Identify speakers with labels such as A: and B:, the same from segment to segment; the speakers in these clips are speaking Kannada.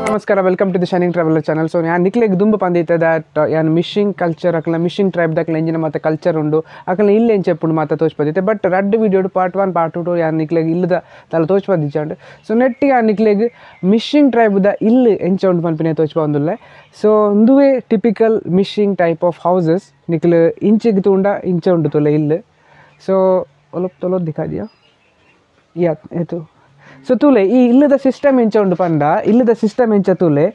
A: Namaskar, welcome to the Shining Traveler channel. So, I nikleg dumba pandite that mishing culture, akala mishing tribe da akala enjina mata culture undu. Akala ille en cheppudu mata tochpadite. But red video part 1, part 2 ya nikleg illada tala tochpadichande. So, netti ya nikleg mishing tribe da ille enche undu panpine tochpandulle. So, unduve typical mishing type of houses nikle inchig tunda inche undu tole ille. So, olop tolo dikha diya. Yeah, eto. So tule ಈ ಇಲ್ಲದ ಸಿಸ್ಟಮ್ ಇಂಚ ಉಂಡು ಪಂಡ ಇಲ್ಲದ ಸಿಸ್ಟಮ್ ಇಂಚ ತೂಲೆ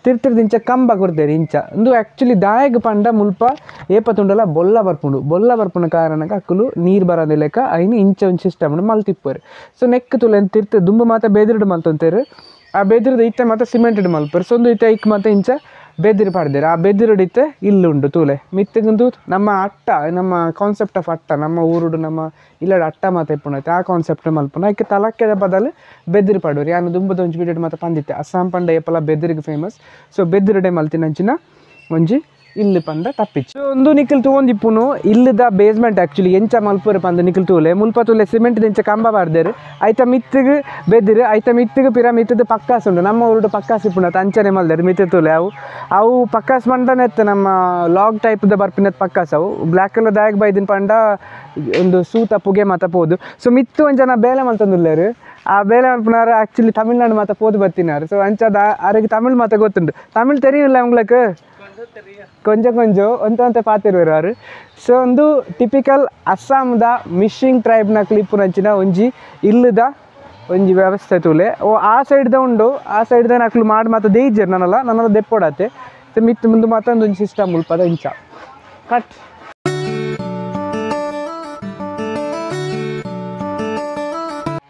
A: ತಿರ್ತಿರ್ದಿಂಚ ಕಂಬ ಕೊಡ್ತೇರಿ ಇಂಚ ಒಂದು ಆ್ಯಕ್ಚುಲಿ ದಾಯಗ ಪಂಡ ಮುಲ್ಪ ಏಪತ್ತುಂಡಲ ಬೊಲ್ಲ ಬರ್ಪುನ ಕಾರಣಕ್ಕೆ ಅಕ್ಕಲು ನೀರು ಬರೋದ ಲೆಕ್ಕ ಐನು ಇಂಚ ಒಂದು ಸಿಸ್ಟಮ್ ಮಲ್ತಿಪ್ಪರು ಸೊ ನೆಕ್ ತುಲೆ ತಿರ್ತ ದುಂಬು ಮಾತ ಬೆದಿರಿಡು ಮಲ್ತಂತೇರು ಆ ಬೆದಿರಿದ ಇತ್ತೆ ಮಾತ ಸಿಮೆಂಟೆಡ್ ಮಲ್ಪರು ಸೊ ಒಂದು ಇತ್ತೆ ಇಕ್ ಮಾತ ಇಂಚ ಬೆದಿರು ಪಾಡ್ದೇರು ಆ ಬೆದಿರುಡಿತ್ತೆ ಇಲ್ಲುಂಡು ತೂಲೆ ಮಿತ್ತಗೊಂದು ನಮ್ಮ ಅಟ್ಟ ನಮ್ಮ ಕಾನ್ಸೆಪ್ಟ್ ಆಫ್ ಅಟ್ಟ ನಮ್ಮ ಊರುಡು ನಮ್ಮ ಇಲ್ಲಡ ಅಟ್ಟ ಮಾತ ಎಪ್ಪುಣೈತೆ ಆ ಕಾನ್ಸೆಪ್ಟ್ ಮಲ್ಪುನ ಅದಕ್ಕೆ ತಲಕ್ಕೆದ ಬದಲು ಬೆದಿರು ಪಾಡೋರು ಯಾನು ದುಂಬದ ಒಂಜಿ ವಿಡಿಯೋ ಮಾತ ಪಂದಿತ್ತೆ ಅಸ್ಸಾಂ ಪಂಡ ಏಪಲ ಬೆದಿರಿಗೆ ಫೇಮಸ್ ಸೊ ಬೆದಿರುಡೆ ಮಲ್ತಿನಂಚಿನ ಒಂಜಿ ಇಲ್ಲಿ ಪಂಡ ತಪ್ಪಿಚ್ಚು ಸೊ ಒಂದು ನಿಖಿಲ್ ತಗೊಂಡಿಪ್ಪುನು ಇಲ್ಲದ ಬೇಸ್ಮೆಂಟ್ ಆ್ಯಕ್ಚುಲಿ ಎಂಚ ಮಲ್ಪುರು ಪಂದ ನಿಖಿಲ್ ತೂಲೆ ಮುಲ್ಪ ತೂಲೆ ಸಿಮೆಂಟ್ ಎಂಚ ಕಂಬ ಬಾರ್ದೇರು ಐತ ಮಿತ್ತಿಗೆ ಬೆದಿರು ಐತ ಮಿತ್ತಿಗೆ ಪಿರ ಮಿತ್ತದ ಪಕ್ಕಾಸ್ ಉಂಡು ನಮ್ಮ ಊರುಡು ಪಕ್ಕಾಸ್ ಇಪ್ಪುನ ಅಂಚನೆ ಮಲ್ದೇರು ಮಿತ್ತ ತೂಲೆ ಅವು ಪಕ್ಕಾಸ್ ಪಂಡನೆ ಎತ್ತ ನಮ್ಮ ಲಾಗ್ ಟೈಪ್ದ ಬರ್ಪಿನದ ಪಕ್ಕಾಸ್ ಅವು ಬ್ಲ್ಯಾಕ್ ಕಲರ್ ದಾಯಕ ಬೈದಿನ ಪಂಡ ಒಂದು ಸೂತ ಪುಗೆ ಮಾತ ಪೋದು ಸೊ ಮಿತ್ತು ಒಂಜನ ಬೇಲೆ ಮಲ್ತಂದುಲ್ಲೇರು ಆ ಬೇಲೆ ಮಲ್ಪನಾರು ಆ್ಯಕ್ಚುಲಿ ತಮಿಳ್ನಾಡು ಮಾತ ಪೋದು ಬತ್ತಿನಾರು ಸೊ ಅಂಚದ ಅವರಿಗೆ ತಮಿಳ್ ಮಾತ ಗೊತ್ತುಂಟು ತಮಿಳ್ ತೆರಿಯಿಲ್ಲ ಅವங்களுக்கு ಕೊಂಚ ಒಂತ ಪಾತಿರುವರು ಸೊ ಒಂದು ಟಿಪಿಕಲ್ ಅಸ್ಸಾಂದ ಮಿಶಿಂಗ್ ಟ್ರೈಬ್ನ ಕ್ಲಿಪ್ ನಂಚಿನ ಒಂಜಿ ಇಲ್ಲದ ಒಂಜಿ ವ್ಯವಸ್ಥೆ ತೂಲೆ ಓ ಆ ಸೈಡ್ದ ಉಂಡು ಆ ಸೈಡ್ದ ನಕ್ಲು ಮಾಡಿ ಮಾತ ದೇಯ್ಜರ್ ನನ್ನಲ್ಲ ದೆಪ್ಪೊಡತ್ತೆ ಸೊ ಮಿತ್ತು ಮುಂದೆ ಮಾತ ಒಂದು ಸಿಸ್ಟಮ್ ಉಲ್ಪದ ಇಂಚ ಕಟ್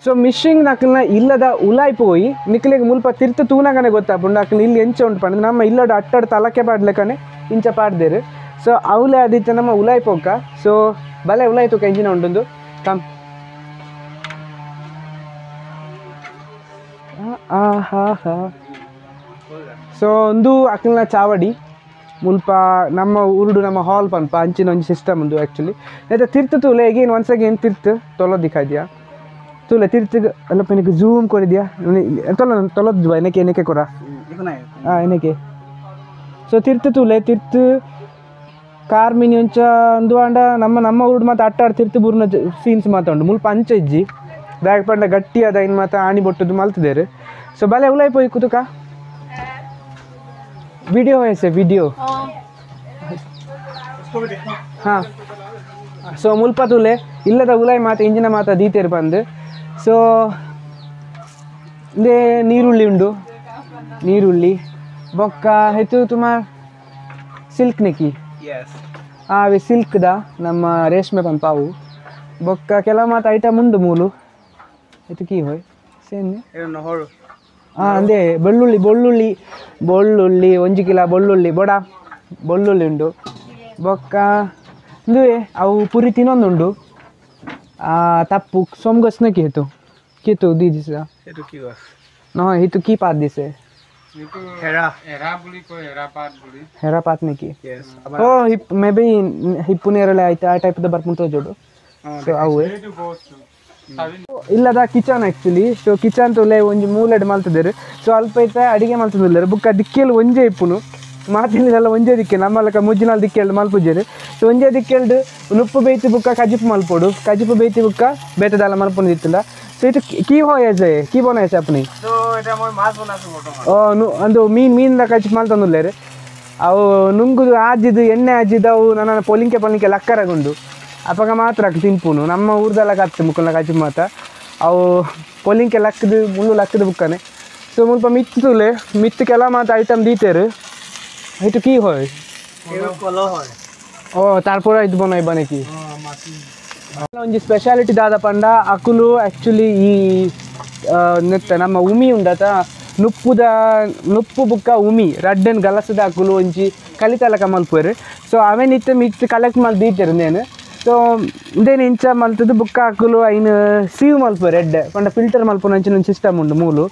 A: ಸೊ ಮಿಶಿಂಗ್ ನಕ್ಲನ್ನ ಇಲ್ಲದ ಉಲಾಯ್ ಪೋಯಿ ನಿಕ್ಲಿಗೆ ಮುಲ್ಪ ತಿರ್ತು ತೂನಗನೆ ಗೊತ್ತಾಪುಂಡು ನಕ್ಲು ಇಲ್ಲಿ ಎಂಚ ಉಂಟು ಪಂಡ ನಮ್ಮ ಇಲ್ಲಡ ಅಟ್ಟಡ ತಲಕ್ಕೆ ಪಾಡ್ಲೆಕ್ಕನೆ ಇಂಚ ಪಾಡ್ದೇರು ಸೊ ಅವಲೆ ಆದಿತ್ತ ನಮ್ಮ ಉಲಾಯ್ ಪೋಕ ಸೊ ಬಲೆ ಉಲಾಯ್ ತೂಕ ಇಂಜಿನ ಉಂಟೊಂದು ಕಮ್ ಸೊ ಒಂದು ಅಕ್ಲನ ಚಾವಡಿ ಮುಲ್ಪ ನಮ್ಮ ಊರುಡು ನಮ್ಮ ಹಾಲ್ ಪನ್ಪ ಅಂಚಿನ ಒಂದು ಸಿಸ್ಟಮ್ ಉಂದು ಆ್ಯಕ್ಚುಲಿ ಆಯ್ತಾ ತಿರ್ತು ತೂಲೆ ಈಗೇನು ಒನ್ಸ್ ಅಗೇನ್ ತಿರ್ತು ತೊಲೋ ದಿಕ್ಕಾದ್ಯಾ तुला तीर्थ अल्ल पेनके जूम कर दिया तलत जुआ एनेके करा हाँ एनेके सो तीर्थ तुले तीर्थ कार मिनी अंड नम्म ऊर्ड मत अट्टाड तीर्थ बूर्न सीन्स माता उंटु मुल्प अंच इज्जि बैग पंड गट्टी अद इन माता आणी बोट्टुदु मल्तिदेर सो बले उलाय पोई कुतुक वीडियो ऐसे वीडियो हाँ सो मुल्प तुले इल्लद उलाय माता इंजिन माता दीतेर बंद ಸೊ ಇಲ್ಲೇ ನೀರುಳ್ಳಿ ಉಂಡು ನೀರುಳ್ಳಿ ಬೊಕ್ಕ ಹೆಚ್ಚು ತುಮಾರ್ ಸಿಲ್ಕ್ ನೆಕ್ಕಿ ಅವೆ ಸಿಲ್ಕ್ದ ನಮ್ಮ ರೇಷ್ಮೆ ಪಂಪಾವು ಬೊಕ್ಕ ಕೆಲ ಮಾತು ಐಟಮ್ ಉಂಡು ಮೂಲು ಇದು ಕೀ ಹೋಯ್ ಸೇನೆ ಹಾಂ ಅಂದೇ ಬೆಳ್ಳುಳ್ಳಿ 1 ಕಿಲೋ ಬೆಳ್ಳುಳ್ಳಿ ಉಂಡು ಬೊಕ್ಕ ಇಂದುವೆ ಅವು ಪುರಿ ತಿನ್ನೊಂದುಂಡು तप्पू सोमगस न कितु दीजिस हेतु की गस न हेतु की पात दिसे हेरा पात ने की ओ मे बी हिपुनेरले आइता आ टाइप द ಬರ್ಪುಂತ ಜೋಡು ಸೊ ಅವೇ ಇಲ್ಲದ ಕಿಚನ್ ಆಕ್ಚುಲಿ ಸೊ ಕಿಚನ್ ತೋಲೆ ಒಂಜಿ ಮೂಲೆಡ್ ಮಲ್ತದೇರು ಸೊ ಅಲ್ಪ ಐತ ಅಡಿಗೆ ಮಲ್ತದಿಲ್ಲರು ಬುಕ್ಕ ದಿಕ್ಕೆಲ್ ಒಂಜೆ ಇಪ್ಪುನು ಮಾತಿನೆಲ್ಲ ಒಂಜೇ ದಿಕ್ಕೆ ನಮ್ಮಲ್ಲಕ ಮುಜ್ಜಿನಾಲ್ ದಿಕ್ಕೆಲ್ಡು ಮಲ್ಪುಜೇರು ಸೊ ಒಂಜೇ ದಿಕ್ಕೆಲ್ಡು ನುಪ್ಪು ಬೇಯ್ತಿ ಬುಕ್ಕ ಕಜಿಪು ಮಲ್ಪೋಡು ಕಜಿಪು ಬೇಯ್ತಿ ಬುಕ್ಕ ಬೇತದಲ್ಲ ಮಲ್ಪೊಂದು ಇತ್ತಿಲ್ಲ ಸೊ ಇದು ಕೀ ಹೋಯಜೆ ಕೀ ಬೋನೈಸೆ ಅಪ್ಪನಿ ಓ ಅಂದು ಮೀನಿಂದ ಕಜಿಪು ಮಲ್ತಂದುಲ್ಲೇರು ಅವು ನುಂಗುದು ಆಜಿದು ಎಣ್ಣೆ ಆಜಿದು ಅವು ನನ್ನ ಪೊಲಿಂಕೆ ಲಕ್ಕರಗುಂಡು ಅಪ್ಪಗ ಮಾತ್ರ ತಿನ್ಪುನು ನಮ್ಮ ಊರ್ದೆಲ್ಲ ಕತ್ತು ಮುಕ್ಕನ ಕಜಿಪು ಮಾತ ಅವು ಪೊಲಿಂಕೆ ಲಕ್ಕದು ಮುಳ್ಳು ಲಕ್ಕದ ಬುಕ್ಕನೆ ಸೊ ಮುಲ್ಪ ಮಿತ್ತು ಕೆಲ ಮಾತ ಐಟಮ್ ದೀತೇರು itu কি হয় কলো হয় ও তারপরে ಇದು বনাইবা নাকি ಒಂಜಿ ಸ್ಪೆಷಾಲಿಟಿ ದಾದ ಪಂಡ ಅಕುಲು ಆ್ಯಕ್ಚುಲಿ ಈ ನೆತ್ತ ನಮ್ಮ ಉಮಿ ಉಂಡತ ನುಪ್ಪು ಬುಕ್ಕ ಉಮಿ ರಡ್ಡನ್ ಗಲಸದ ಅಕುಲು ಒಂಜಿ ಕಲಿತಲಕ ಮಲ್ಪುವೆರು ಸೊ ಅವೇನಿತ್ತು ಮಿತ್ತು ಕಲೆಕ್ಟ್ ಮಾಡಿ ದೀತೇರು ನೇನು ಸೊ ಇಂದೇನು ಇಂಚ ಮಲ್ತದ್ದು ಬುಕ್ಕ ಅಕುಲು ಐನು ಸೀವ್ ಮಲ್ಪುವೆ ರೆಡ್ ಪಂಡ ಫಿಲ್ಟರ್ ಮಲ್ಪುನ ಅಂಚಿನ ಒಂದು ಸಿಸ್ಟಮ್ ಉಂಡು ಮೂಲು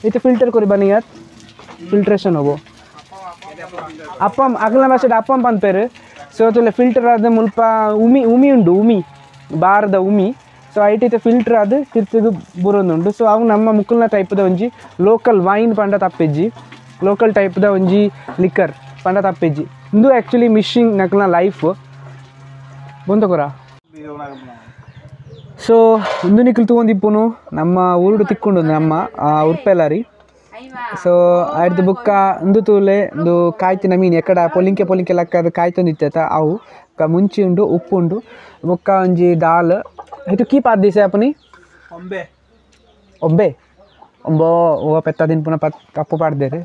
A: ಇದು ಫಿಲ್ಟರ್ ಕೊರಿ ಬನಿಯತ್ ಫಿಲ್ಟ್ರೇಷನ್ ಹೋಗು ಅಪ್ಪಂ ಅಗಲ ಭಾಷೆದ ಅಪ್ಪಂ ಪಂಪೇರು ಸೊ ತುಲೆ ಫಿಲ್ಟರ್ ಆದ ಮುಲ್ಪ ಉಮಿ ಉಂಡು ಬಾರದ ಉಮಿ ಸೊ ಐಟೈತೆ ಫಿಲ್ಟರ್ ಅದು ತಿರ್ತಿದು ಬುರೊಂದುಂಡು ಸೊ ಅವು ನಮ್ಮ ಮುಕ್ಕಲ್ನ ಟೈಪ್ದ ಒಂಜಿ ಲೋಕಲ್ ವೈನ್ ಪಂಡ ತಪ್ಪೆಜ್ಜಿ ಲೋಕಲ್ ಟೈಪ್ದ ಒಂಜಿ ಲಿಕ್ಕರ್ ಪಂಡ ತಪ್ಪೆಜ್ಜಿ ಇಂದು ಆ್ಯಕ್ಚುಲಿ ಮಿಶಿಂಗ್ ನಕ್ಲ ಲೈಫ್ ಬಂತಕೊರ. ಸೊ ಇಂದು ನಿಖಿಲ್ ತಗೊಂಡಿಪ್ಪುನು ನಮ್ಮ ಊರುಡು ತಿಕ್ಕೊಂಡು ನಮ್ಮ ಉರ್ಪೆಲಾರಿ. ಸೊ ಆಯ್ತು ಬುಕ್ಕ ಇಂದು ತೂಲೆ ಇಂದು ಕಾಯ್ತಿನ ಮೀನು ಎಕ್ಕಡ ಪೊಲಿಂಕೆ ಲಕ್ಕ ಕಾಯ್ತೊಂದಿತ್ತ ಅವು ಮುಂಚಿ ಉಂಡು ಉಪ್ಪು ಉಂಡು ಬುಕ್ಕ ಒಂಜಿ ದಾಲ್ ಇದು ಕೀಪ್ ಆದಿಸೆ ಅಪ್ಪನಿ ಒಬ್ಬೆ ಒಂಬೋ ಓ ಪೆತ್ತ ದಿನ ಪುನಃ ಕಪ್ಪು ಪಾಡ್ದೇರಿ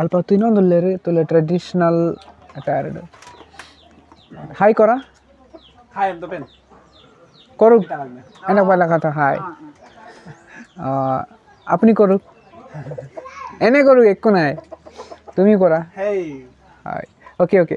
A: ಅಲ್ಪ ಹೊತ್ತು ಇನ್ನೊಂದು ಉಲ್ಲೇರಿ ತುಲೆ ಟ್ರೆಡಿಷ್ನಲ್ ಅಟ್ಯಾರ್ಡ್ ಹಾಯ್ ಕೊರ করুক এনে পালা কথা হাই আপনি করুক এনে করুক একটু নাই তুমি করা হাই ওকে ওকে